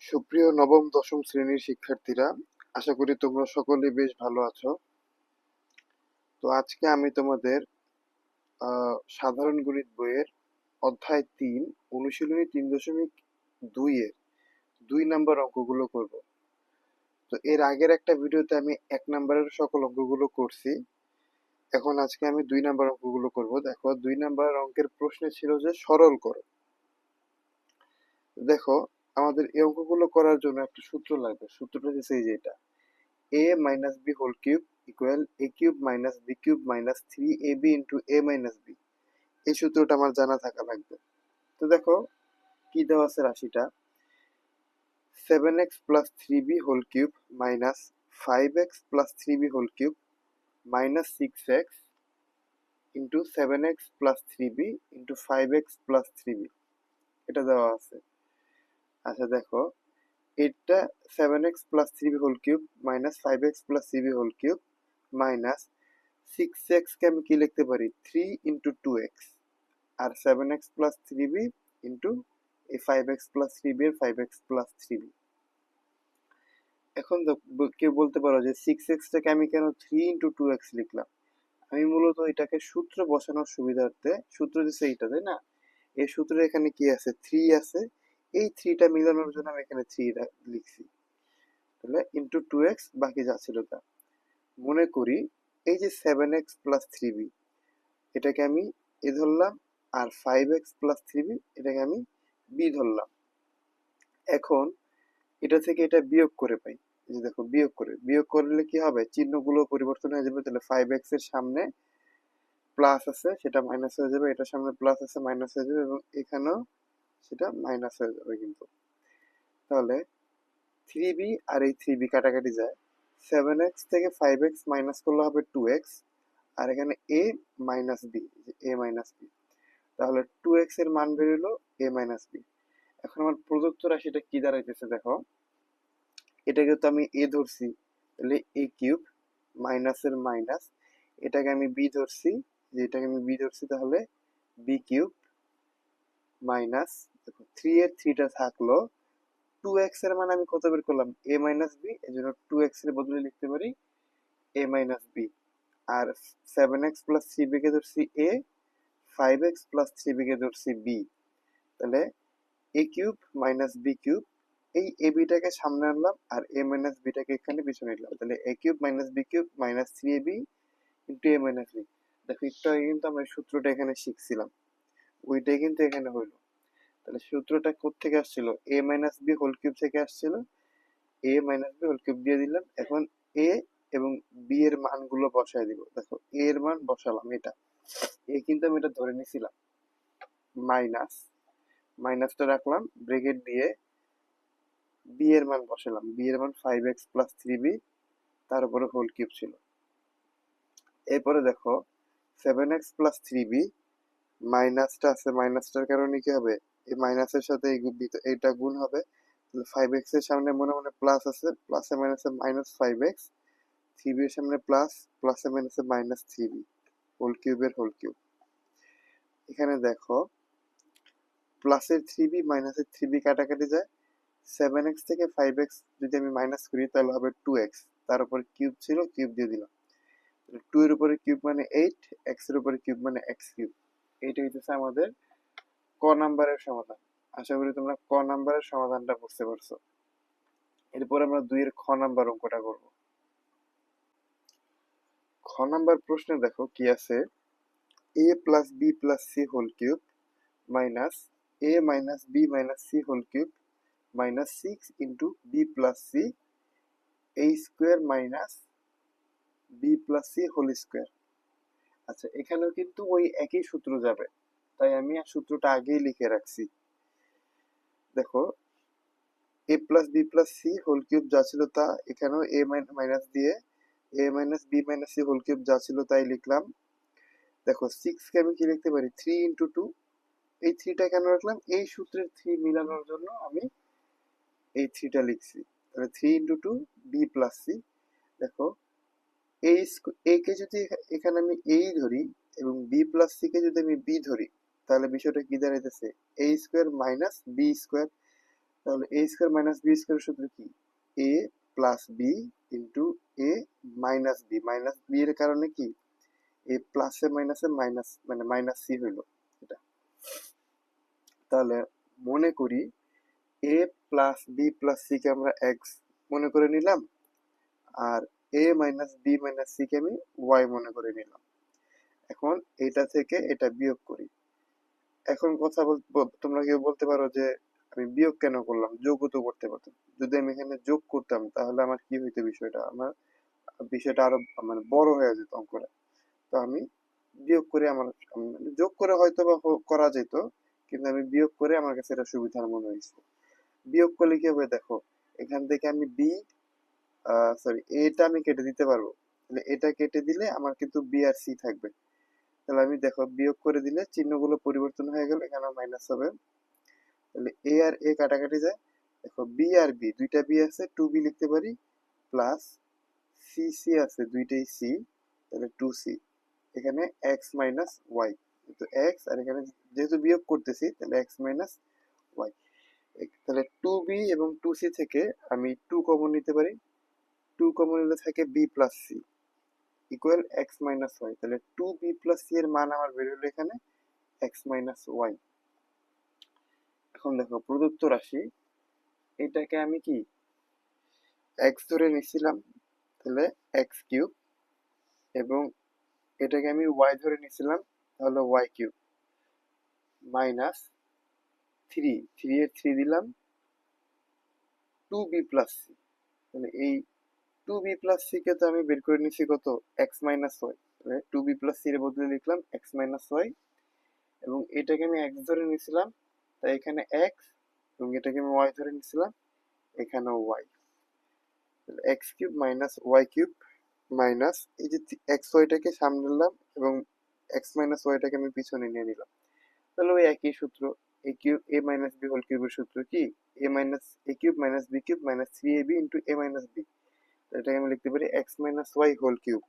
সুপ্রিয় নবম দশম শ্রেণীর শিক্ষার্থীরা, আশা করি তোমরা সকলে বেশ ভালো আছো। তো আজকে আমি তোমাদের সাধারণ গণিত বইয়ের অধ্যায় ৩ অনুশীলনী ৩.২ এর ২ নাম্বার অঙ্কগুলো করব। তো এর আগের একটা ভিডিওতে আমি ১ নাম্বারের সকল অঙ্কগুলো করছি। এখন আজকে আমি ২ নাম্বার অঙ্কগুলো করব। দেখো, ২ নাম্বার অঙ্কের প্রশ্নে ছিল যে সরল করো। দেখো, আমাদের এই অঙ্কগুলো করার জন্য একটা সূত্র লাগবে। সূত্রটা হচ্ছে এই যে এটা, a minus b whole cube equal a cube minus b cube minus 3ab into a minus b। এই সূত্রটা আমার জানা থাকা লাগবে। তো দেখো কি দেওয়া আছে রাশিটা, 7x plus 3b whole cube minus 5x plus 3b whole cube minus 6x into 7x plus 3b into 5x plus 3b, এটা দেওয়া আছে। আচ্ছা দেখো, এটা 7x plus 3b whole cube minus 5x plus 3b whole cube minus 6x কে আমি কি লিখতে পারি, 3 into 2x, আর 7x plus 3b into এই 5x plus 3b এর 5x plus 3b। এখন কেউ বলতে পারো যে 6x টাকে আমি কেন 3 into 2x লিখলাম। আমি মূলত এটাকে সূত্র বসানোর সুবিধার্থে, সূত্র দিচ্ছে এইটা তাই না, এই সূত্রে এখানে কি আছে, 3 আছে, এই 3টা মিলানোর জন্য আমি এখানে 3 লিখছি। তাহলে ইন্টু 2x, বাকি যা ছিল তা। মনে করি এই যে 7x plus 3b, এটাকে আমি এ ধরলাম, আর 5x plus 3b এটাকে আমি বি ধরলাম। এখন এটা থেকে এটা বিয়োগ করে পাই, এই যে দেখো বিয়োগ করলে কি হবে, চিহ্নগুলো পরিবর্তন হয়ে যাবে। তাহলে 5x এর সামনে প্লাস আছে সেটা মাইনাস হয়ে যাবে, এটার সামনে প্লাস আছে মাইনাস হয়ে যাবে, এবং এখানেও সেটা মাইনাস হয়ে যাবে কিন্তু। তাহলে 3b আর এই 3b কাটাকাটি যায়, 7x থেকে 5x মাইনাস করলে হবে 2x, আর এখানে a minus b, a minus b, তাহলে 2x এর মান বেরোলো a মাইনাস বি। এখন আমার প্রদত্ত রাশিটা কি দাঁড়াইতেছে দেখো, এটাকে তো আমি a ধরছি, তাহলে a কিউব মাইনাসের মাইনাস, এটাকে আমি b ধরছি, যে এটাকে আমি b ধরছি, তাহলে b কিউব মাইনাস, দেখো 3 এর 3টা থাকলো, 2x এর মান আমি কত বের করলাম, a মাইনাস বি, এই জন্য 2x এর বদলে লিখতে পারি a মাইনাস বি। আর 7x প্লাস 3b কে ধরছি a, 5x প্লাস 3b কে ধরছি b, তাহলে a cube minus b cube, এই এ বিটাকে সামনে আনলাম আর এ মাইনাস বিটাকে এখানে পিছনে নিলাম, তাহলে a cube minus b cube minus 3ab into a minus b. দেখো একটু আগে কিন্তু আমরা এই সূত্রটা এখানে শিখছিলাম, ওইটাই কিন্তু এখানে হইলো। তাহলে সূত্রটা কোত্থেকে আসছিল, এ মাইনাস বি হোল কিউব থেকে আসছিল, এ মাইনাস বি হোল কিউব দিয়ে দিলাম। এখন এ এবং বি এর মানগুলো বসায় দিব। দেখো এ এর মান বসালাম, এটা এ কিন্তু আমি এটা ধরে নিছিলাম, মাইনাস, মাইনাসটা রাখলাম ব্রেকেট দিয়ে, বি এর মান বসালাম, বি এর মান 5x প্লাস 3b, তার উপরে হোল কিউব ছিল। এরপরে দেখো 7x প্লাস 3b, মাইনাসটা আছে, মাইনাসটার কারণে কি হবে, এই মাইনাসের সাথে এইটা গুণ হবে, তাহলে 5x এর সামনে মনে মনে প্লাস আছে, প্লাসে মাইনাসে মাইনাস 5x, 3b এর সামনে প্লাস, প্লাসে মাইনাসে মাইনাস 3b, হোল কিউবের হোল কিউব। এখানে দেখো প্লাসের 3b মাইনাসের 3b কাটাকাটি যায়, 7x থেকে 5x যদি আমি মাইনাস করি তাহলে হবে 2x, তার উপরে কিউব ছিল, কিউব দিয়ে দিলাম, 2 এর উপরে কিউব মানে 8, x এর উপরে কিউব মানে x কিউব। এইটা হইতেছে আমাদের ক নাম্বারের সমাধান। আশা করি তোমরা ক নাম্বারের সমাধানটা বুঝতে পারছো। এরপর আমরা 2 এর খ নাম্বার অঙ্কটা করব। খ নাম্বার প্রশ্নে দেখো কি আছে, a plus b plus c whole cube minus a minus b minus c whole cube minus 6 into b plus c a square minus b plus c whole square. আচ্ছা এখানেও কিন্তু ওই একই সূত্র যাবে, তাই আমি আর সূত্রটা আগেই লিখে রাখছি। দেখো a plus b plus c whole cube যা ছিল তা, এখানেও এ মাইনাস দিয়ে a minus b minus c whole cube যা ছিল তাই লিখলাম। দেখো 6 কে আমি কি লিখতে পারি, 3 ইন্টু 2, এই 3টা কেন রাখলাম, এই সূত্রের 3 মিলানোর জন্য আমি এই 3টা লিখছি। তাহলে 3 ইন্টু 2 বি প্লাস সি। দেখো এই এ কে যদি এখানে আমি এই ধরি এবং বি প্লাস সি কে যদি আমি বি ধরি, তাহলে বিষয়টা কি দাঁড়াইতেছে, এ স্কোয়ার মাইনাস বি স্কোয়ার। তাহলে a square minus b square সূত্র কি? A plus b into a minus B এর কারণে কি এ প্লাসে মাইনাসে মাইনাস মানে মাইনাস সি হইল এটা। তাহলে মনে করি এ প্লাস বি প্লাস সি কে আমরা এক্স মনে করে নিলাম, আর এ minus b minus C K আমি ওয়াই মনে করে নিলাম। এখন এটা থেকে এটা বিয়োগ করি। এখন কথা তোমরা কেউ বলতে পারো যে আমি বিয়োগ কেন করলাম, যোগও তো করতে পারতাম। যদি আমি এখানে যোগ করতাম তাহলে আমার কি হইতো, বিষয়টা আরো মানে বড় হয়ে যেত অঙ্কটা। তো আমি বিয়োগ করে মানে যোগ করে হয়তো বা করা যেত, কিন্তু আমি বিয়োগ করে আমার কাছে এটা সুবিধার মনে হয়েছে। বিয়োগ করলে কি হবে দেখো, এখান থেকে আমি বি সরি এটা আমি কেটে দিতে পারবো। তাহলে এটা কেটে দিলে আমার কিন্তু বি আর সি থাকবে। তাহলে আমি দেখো বিয়োগ করে দিলে চিহ্নগুলো পরিবর্তন হয়ে গেল, এখানে মাইনাস হবে। তাহলে এ আর এ কাটাকাটি যায়। দেখো বি আর বি, দুইটা বি আছে, টু বি লিখতে পারি, প্লাস সি সি আছে, দুইটাই সি, তাহলে টু সি। এখানে এক্স মাইনাস ওয়াই, তো এক্স আর এখানে যেহেতু বিয়োগ করতেছি তাহলে এক্স মাইনাস ওয়াই। তাহলে টু বি এবং টু সি থেকে আমি টু কমন নিতে পারি, টু কমন নিলে থাকে b plus c equal x minus y. তাহলে টু বি প্লাস সি এর মান আমার বের হলো এখানে এক্স মাইনাস ওয়াই। এখন দেখো প্রদত্ত রাশি, এটাকে আমি কি এক্স ধরে নিছিলাম, তাহলে এক্স কিউব, এবং এটাকে আমি ওয়াই ধরে নিছিলাম, তাহলে y cube, minus three, three এর থ্রি দিলাম, টু বি প্লাস সি। তাহলে এই টু বি প্লাস সি কে তো আমি বের করে নিছি কত, এক্স মাইনাস ওয়াই। তাহলে টু বি প্লাস সি এর বদলে লিখলাম এক্স মাইনাস ওয়াই, এবং এটাকে আমি এক্স ধরে নিছিলাম, তাই এখানে এক্স, এবং এটাকে আমি ওয়াই ধরে নিছিলাম, এখানেও y. X cube minus y cube, minus এই যে এক্স ওয়াইটাকে সামনে নিলাম এবং এক্স মাইনাস ওয়াইটাকে আমি পিছনে নিয়ে নিলাম। তাহলে ওই একই সূত্র, a cube a minus b whole কিউবের সূত্র কি, a minus a cube minus b cube minus three a b into a minus b. এটাকে আমি লিখতে পারি x minus y whole cube.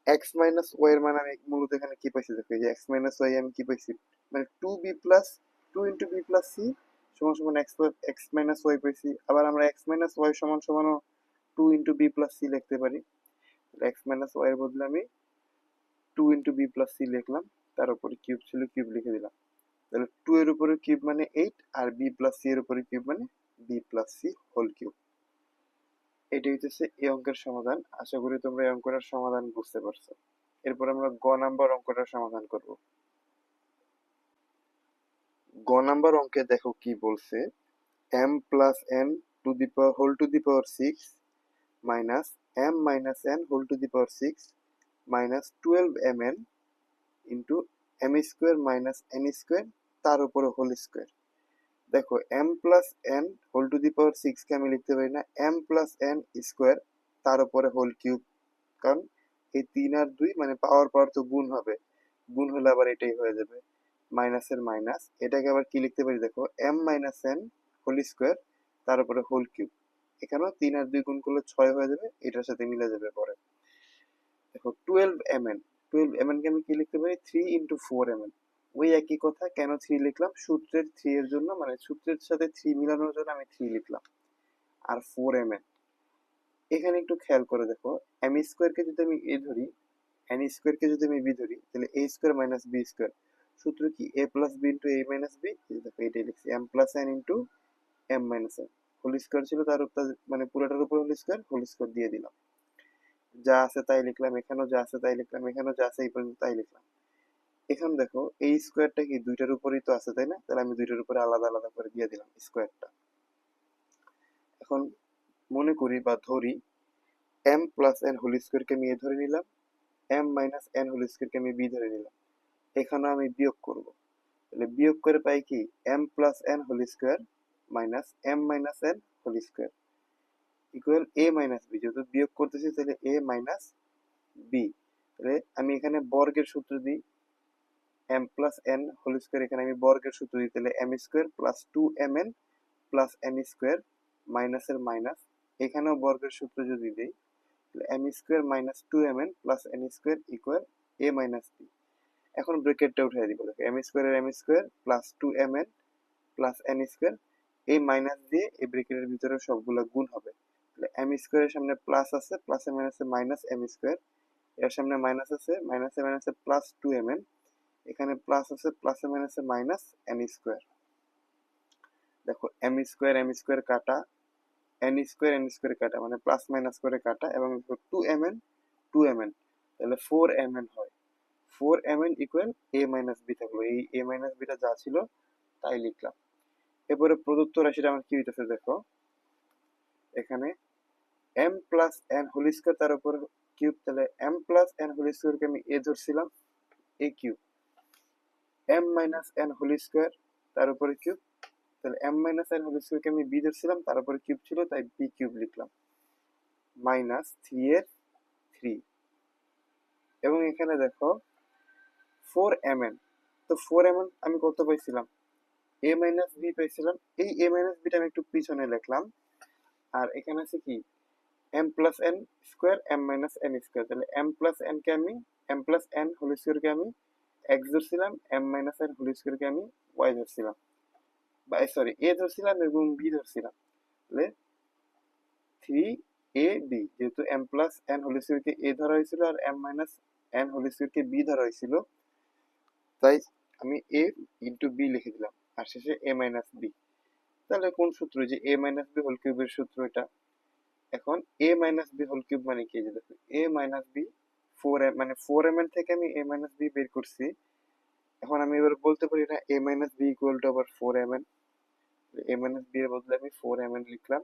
X minus y এর মানে আমি মূলত এখানে কি পাইছি দেখো, এই যে এক্স মাইনাস ওয়াই আমি কি পাইছি, মানে two b plus two into b plus c সমান সমান এক্স মাইনাস ওয়াই পাইছি। আবার আমরা এক্স মাইনাস ওয়াই সমান সমান two into b plus c লিখতে পারি। এক্স মাইনাস ওয়াই এর বদলে আমি two into b plus c লিখলাম, তার উপরে কিউব ছিল কিউব লিখে দিলাম। তাহলে টু এর উপরে কিউব মানে এইট, আর বি প্লাস সি এর উপরে কিউব মানে b plus c whole cube. এটাই হচ্ছে এই অঙ্কের সমাধান। আশা করি তোমরা এই অঙ্কটার সমাধান বুঝতে পারছো। এরপর আমরা গ নাম্বার অঙ্কটার সমাধান করব। গ নাম্বার অঙ্কে দেখো কি বলছে, m plus n to the power whole to the power six minus m minus n whole to the power six minus 12mn into m square minus n square তার উপরে হোল স্কোয়ার। দেখো m plus n whole to the power six কে আমি লিখতে পারি না m plus n square তার উপরে হোল কিউব, কারণ এই তিন আর দুই মানে পাওয়ার পাওয়ার তো গুণ হবে, গুণ হলে আবার এটাই হয়ে যাবে মাইনাসের মাইনাস। এটাকে আবার কি লিখতে পারি দেখো, m minus n whole square তার উপরে হোল কিউব। এখানেও তিন আর দুই গুণ করলে ছয় হয়ে যাবে, এটার সাথে মিলে যাবে পরে। দেখো 12mn, 12mn কে আমি কি লিখতে পারি, three into four m n. ওই একই কথা, কেন থ্রি লিখলাম, সূত্রের থ্রি এর জন্য, মানে সূত্রের সাথে থ্রি মিলানোর জন্য আমি থ্রি লিখলাম। আর ফোর এম এন, এখানে একটু খেয়াল করে দেখো, এম স্কোয়ার কে যদি আমি এ ধরি, এন স্কোয়ার কে যদি আমি বি ধরি, তাহলে a square minus b square সূত্র কি, a plus b into a minus b. দেখো এটাই লিখছি, m plus n into m minus n, whole square ছিল তার উপর মানে পুরোটার উপর হোল স্কোয়ার দিয়ে দিলাম। যা আছে তাই লিখলাম, এখানেও যা আছে তাই লিখলাম, এখানেও যা আছে এই পর্যন্ত তাই লিখলাম। এখন দেখো এই স্কোয়ারটা কি দুইটার উপরই তো আছে তাই না, তাহলে আমি দুইটার উপরে আলাদা আলাদা করে দিয়ে দিলাম স্কোয়ারটা। এখন মনে করি বা ধরি m প্লাস n হোল স্কোয়ারকে আমি এ ধরে নিলাম, m মাইনাস n হোল স্কোয়ারকে আমি বি ধরে নিলাম। এখানে আমি বিয়োগ করব, তাহলে বিয়োগ করে পাই কি, m plus n whole square minus m minus n whole square equal a minus b. যেহেতু বিয়োগ করতেছি তাহলে a মাইনাস বি। তাহলে আমি এখানে বর্গের সূত্র দিই, m plus n whole square, এখানে আমি বর্গের সূত্র দিই, তাহলে m square plus two m n plus n square মাইনাসের মাইনাস, এখানেও বর্গের সূত্র যদি দিই, তাহলে m square minus two m n plus n square equal a minus b. এখন ব্র্যাকেটটা উঠিয়ে দিব, দেখো m স্কোয়ার এর m square plus two m n plus n square, এই মাইনাস দিয়ে এই ব্র্যাকেটের ভিতরে সবগুলা গুণ হবে। তাহলে এম স্কোয়ারের সামনে প্লাস আছে, প্লাসে মাইনাসে মাইনাস এম স্কোয়ার, এর সামনে মাইনাস আছে, মাইনাসে মাইনাসে প্লাস 2mn, এখানে প্লাস আছে, প্লাসে মাইনাসে মাইনাস এন স্কোয়ার। দেখো এম স্কোয়ার কাটা, এন স্কোয়ার কাটা, মানে প্লাস মাইনাস করে কাটা, এবং 2mn, তাহলে 4mn হয়। 4mn equal a minus B থাকলো, এই a মাইনাস বিটা যা ছিল তাই লিখলাম। এরপরে প্রদত্ত রাশিটা আমার কি হইতেছে দেখো, এখানে m plus n whole square তার উপর কিউব, তাহলে m প্লাস n হোল স্কোয়ারকে আমি a ধরছিলাম, a cube, m minus n whole square তার উপরে কিউব, তাহলে m মাইনাস n হোল স্কোয়ারকে আমি b ধরছিলাম, তার উপরে কিউব ছিল তাই b কিউব লিখলাম, মাইনাস 3 এর 3। এবং এখানে দেখো 4mn, তো 4mn আমি কত পাইছিলাম, a মাইনাস b পাইছিলাম, এই a মাইনাস বিটা আমি একটু পিছনে লিখলাম। আর এখানে আছে কি m plus n square, m minus n square, তাহলে m প্লাস n কে আমি, m প্লাস n হোল স্কোয়ারকে আমি x ধরছিলাম, m মাইনাস n হোল স্কোয়ারকে আমি y ধরছিলাম, বা সরি a ধরছিলাম এবং b ধরছিলাম। তাহলে 3ab, যেহেতু m প্লাস n হোল স্কোয়ারকে a ধরা হয়েছিল আর m মাইনাস n হোল স্কোয়ারকে b ধরা হয়েছিল, তাই আমি a ইন্টু b লিখে দিলাম, আর শেষে a মাইনাস b। তাহলে কোন সূত্র, যে a মাইনাস b হোল কিউবের সূত্র এটা। এখন a minus b whole cube মানে কি, যে দেখো a মাইনাস b 4m, মানে 4mn থেকে আমি a মাইনাস b বের করছি। এখন আমি এবার বলতে পারি না a minus b equal to আবার 4mn, a মাইনাস b এর বদলে আমি 4mn লিখলাম।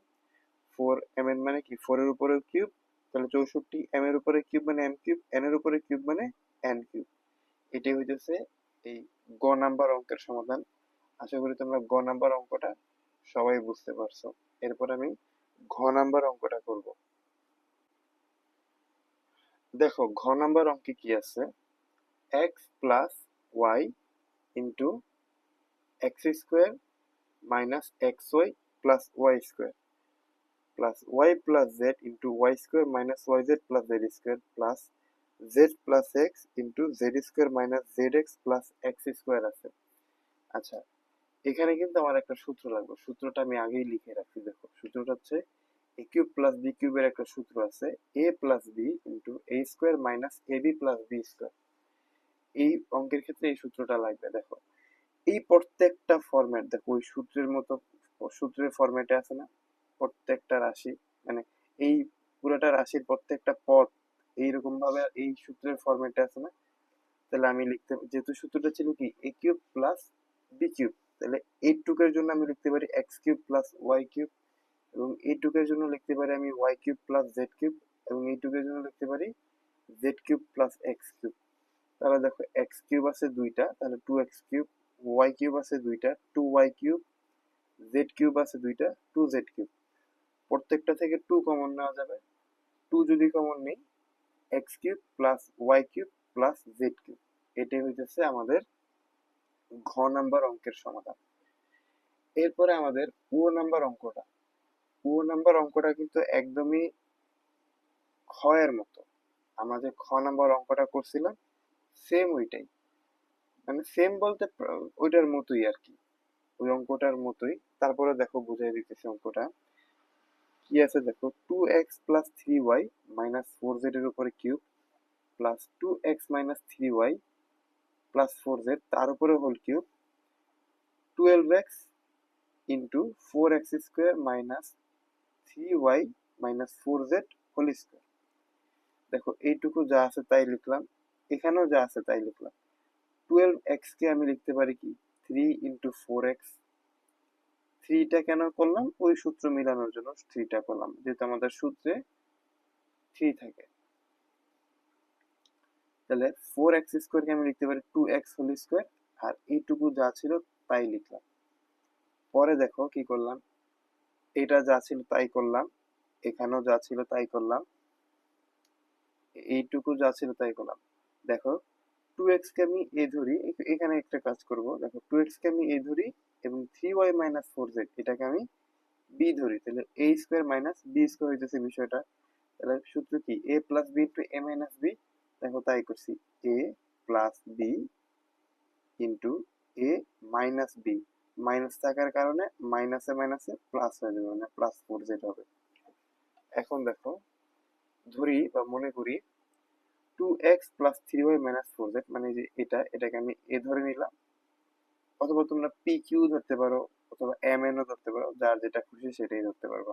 4mn মানে কি, 4 এর উপরে কিউব, তাহলে 64, m এর উপরে কিউব মানে m কিউব, n এর উপরে কিউব মানে n কিউব। এটাই হইতেছে এই গ নাম্বার অঙ্কের সমাধান। আশা করি তোমরা গ নাম্বার অঙ্কটা সবাই বুঝতে পারছো। এরপর আমি ঘ নাম্বার অঙ্কটা করব। দেখো ঘ নাম্বার অঙ্কে কি আছে, x plus y into x square minus x y plus y square plus y plus z into y square minus y z plus z square plus z plus x into z square minus z x plus x square আছে। আচ্ছা, এখানে কিন্তু আমার একটা সূত্র লাগবে, সূত্রটা আমি আগেই লিখে রাখছি। দেখো সূত্রটা হচ্ছে এ কিউব প্লাস বি কিউবের একটা সূত্র আছে, এ plus b into A square minus A B plus B square. এই অঙ্কের ক্ষেত্রে এই সূত্রটা লাগবে। দেখো এই প্রত্যেকটা ফরম্যাট দেখো ওই সূত্রের মতো, সূত্রের ফরম্যাটে আছে না, প্রত্যেকটা রাশি, মানে এই পুরোটা রাশির প্রত্যেকটা পদ এইরকম ভাবে এই সূত্রের ফরম্যাটে আছে না। তাহলে আমি লিখতে, যেহেতু সূত্রটা ছিল কি a cube plus B cube, তাহলে এইটুকের জন্য আমি লিখতে পারি x cube plus y cube, এবং এইটুকের জন্য লিখতে পারি আমি y cube plus z cube, এবং এইটুকের জন্য লিখতে পারি z cube plus x cube. তাহলে দেখো এক্স কিউব আছে দুইটা, তাহলে 2x কিউব, ওয়াই কিউব আছে দুইটা 2y কিউব, জেড কিউব আছে দুইটা 2z কিউব। প্রত্যেকটা থেকে 2 কমন নেওয়া যাবে, 2 যদি কমন নেই x cube plus y cube plus z cube. এটাই হইতেছে আমাদের ঘ নাম্বার অঙ্কের সমাধান। এরপরে আমাদের ও নাম্বার অঙ্কটা, ও নাম্বার অঙ্কটা কিন্তু একদমই খ এর মতো। আমরা যে খ নাম্বার অঙ্কটা করছিলাম সেম ওইটাই, মানে সেম বলতে ওইটার মতোই আর কি, ওই অঙ্কটার মতোই। তারপরে দেখো বুঝাই দিতেছি অঙ্কটা কি আছে। দেখো 2x plus 3y minus 4z এর উপরে cube plus 2x minus 3y plus 4z তার উপরে whole cube, 12x into 4x square minus 3y minus 4z whole square. দেখো এইটুকু যা আছে তাই লিখলাম, এখানেও যা আছে তাই লিখলাম। 12x কে আমি লিখতে পারি কি 3 ইন্টু 4x, 3টা কেন করলাম, ওই সূত্র মিলানোর জন্য 3টা করলাম, যেহেতু আমাদের সূত্রে 3 থাকে। তাহলে 4x স্কোয়ারকে আমি লিখতে পারি 2x হোল স্কোয়ার, আর এইটুকু যা ছিল তাই লিখলাম। পরে দেখো কি করলাম, এটা যা ছিল তাই করলাম, এখানেও যা ছিল তাই করলাম, এইটুকু যা ছিল তাই করলাম। দেখো 2x কে আমি a ধরি, এখানে একটা কাজ করব, দেখো 2x কে আমি a ধরি এবং 3y মাইনাস 4z এটাকে আমি b ধরি, তাহলে a square minus b square হইতেছে বিষয়টা। তাহলে সূত্র কি a plus b into a minus b, দেখো তাই করছি, a plus b into a minus b minus থাকার কারণে মাইনাসে মাইনাসে প্লাস হয়ে যাবে, মানে প্লাস 4z হবে। এখন দেখো, ধরি বা মনে করি 2x plus 3y minus 4z, মানে যে এটাকে আমি এ ধরে নিলাম, অথবা তোমরা পি কিউ ধরতে পারো, অথবা এম এন ও ধরতে পারো, যার যেটা খুশি সেটাই ধরতে পারবা।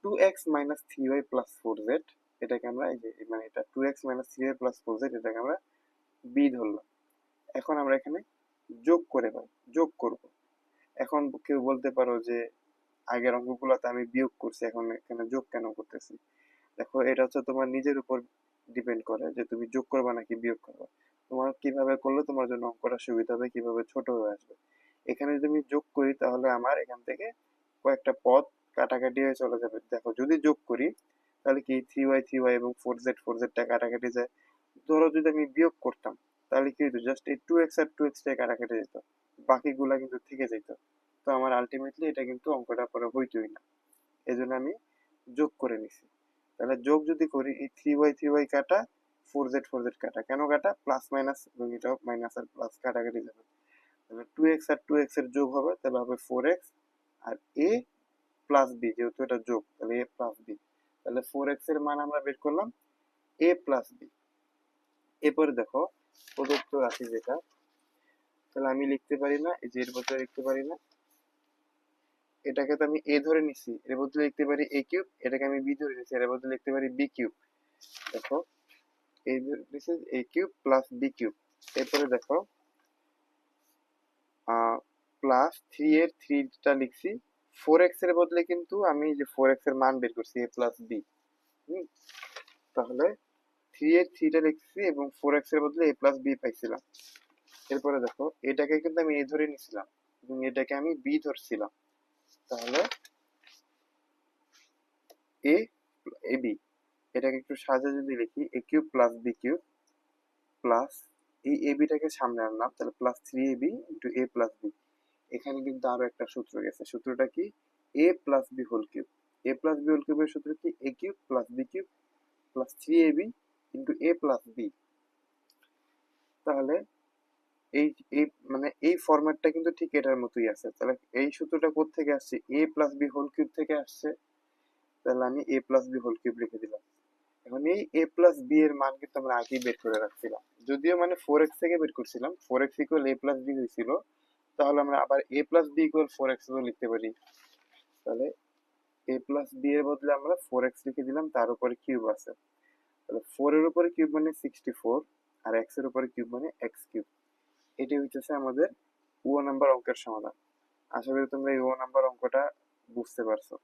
2x minus 3y plus 4z, এটাকে আমরা এই যে মানে এটা 2x minus 3y plus 4z, এটাকে আমরা বি ধরলাম। এখন আমরা এখানে যোগ করব। এখন কেউ বলতে পারো যে আগের অঙ্কগুলোতে আমি বিয়োগ করছি, এখন এখানে যোগ কেন করতেছি? দেখো, এটা হচ্ছে তোমার নিজের উপর ডিপেন্ড করে যে তুমি যোগ করবা নাকি বিয়োগ করবা। তোমার কিভাবে করলে তোমার জন্য অঙ্কটা সুবিধা হবে, কিভাবে ছোট হয়ে আসবে। এখানে যদি আমি যোগ করি তাহলে আমার এখান থেকে কয়েকটা পদ কাটাকাটি হয়ে চলে যাবে। দেখো, যদি যোগ করি তাহলে কি 3y এবং 4z টা কাটাকাটি যায়। ধরো যদি আমি বিয়োগ করতাম তাহলে কি হতো, জাস্ট এই 2x আর 2x কাটাকাটি যেত, বাকিগুলা কিন্তু থেকে যেত। তো আমার আলটিমেটলি এটা কিন্তু অঙ্কটা পরে হইতোই না, এজন্য আমি যোগ করে নিছি। তাহলে যোগ যদি করি, এই 3y কাটা, 4z কাটা, কেন কাটা? প্লাস মাইনাস, এবং এটাও মাইনাস আর প্লাস কাটাকাটি যাবে। তাহলে 2x আর 2x এর যোগ হবে, তাহলে হবে 4x, R a plus B, যেহেতু এটা যোগ তাহলে a প্লাস বি। তাহলে 4x এর মান আমরা বের করলাম a প্লাস বি। এরপরে দেখো, প্রদত্ত রাশি যেটা, তাহলে আমি লিখতে পারি না, এই যে এর বদলে লিখতে পারি না, এটাকে তো আমি এ ধরে নিছি, এর বদলে লিখতে পারি এ কিউব, এটাকে আমি বি ধরে নিছি, এর বদলে লিখতে পারি বি কিউব। দেখো, এই this is a cube plus B cube. এরপরে দেখো, প্লাস 3 এর 3টা লিখছি, 4x এর বদলে কিন্তু আমি যে 4x এর মান বের করছি a প্লাস বি। তাহলে 3 এর 3টা লিখছি এবং 4x এর বদলে a প্লাস বি পাইছিলাম। এরপরে দেখো, এটাকে কিন্তু আমি এ ধরে নিছিলাম এবং এটাকে আমি বি ধরছিলাম। তাহলে এ এ বি, এটাকে একটু সাজা যদি লিখি, a cube plus B cube plus, এই এ বিটাকে সামনে আনলাম, তাহলে plus 3ab into a plus b. এখানে কিন্তু আরো একটা সূত্র গেছে, সূত্রটা কি? A plus b whole cube. A plus b whole কিউবের সূত্র কি? A cube plus B cube plus 3ab into a plus b. তাহলে এই এই মানে এই ফরম্যাটটা কিন্তু ঠিক এটার মতোই আছে। তাহলে এই সূত্রটা কোথা থেকে আসছে? এ প্লাস বি হোল কিউব থেকে আসছে। তাহলে আমি এ প্লাস বি হোল কিউব লিখে দিলাম। এখন এই এ প্লাস বি এর মান কিন্তু আমরা আগেই বের করে রাখছিলাম, যদিও মানে 4x থেকে বের করছিলাম, 4x ইকুয়াল এ প্লাস বি হয়েছিল। তাহলে আমরা আবার এ প্লাস বি ইকুয়াল 4x লিখতে পারি। তাহলে এ প্লাস বি এর বদলে আমরা 4x লিখে দিলাম, তার উপরে কিউব আছে। তাহলে 4 এর উপরে কিউব মানে 64, আর x এর উপরে কিউব মানে x কিউব। এটি হচ্ছে আমাদের ও নাম্বার অঙ্কের সমাধান। আশা করি তোমরা এই ও নাম্বার অঙ্কটা বুঝতে পারছো।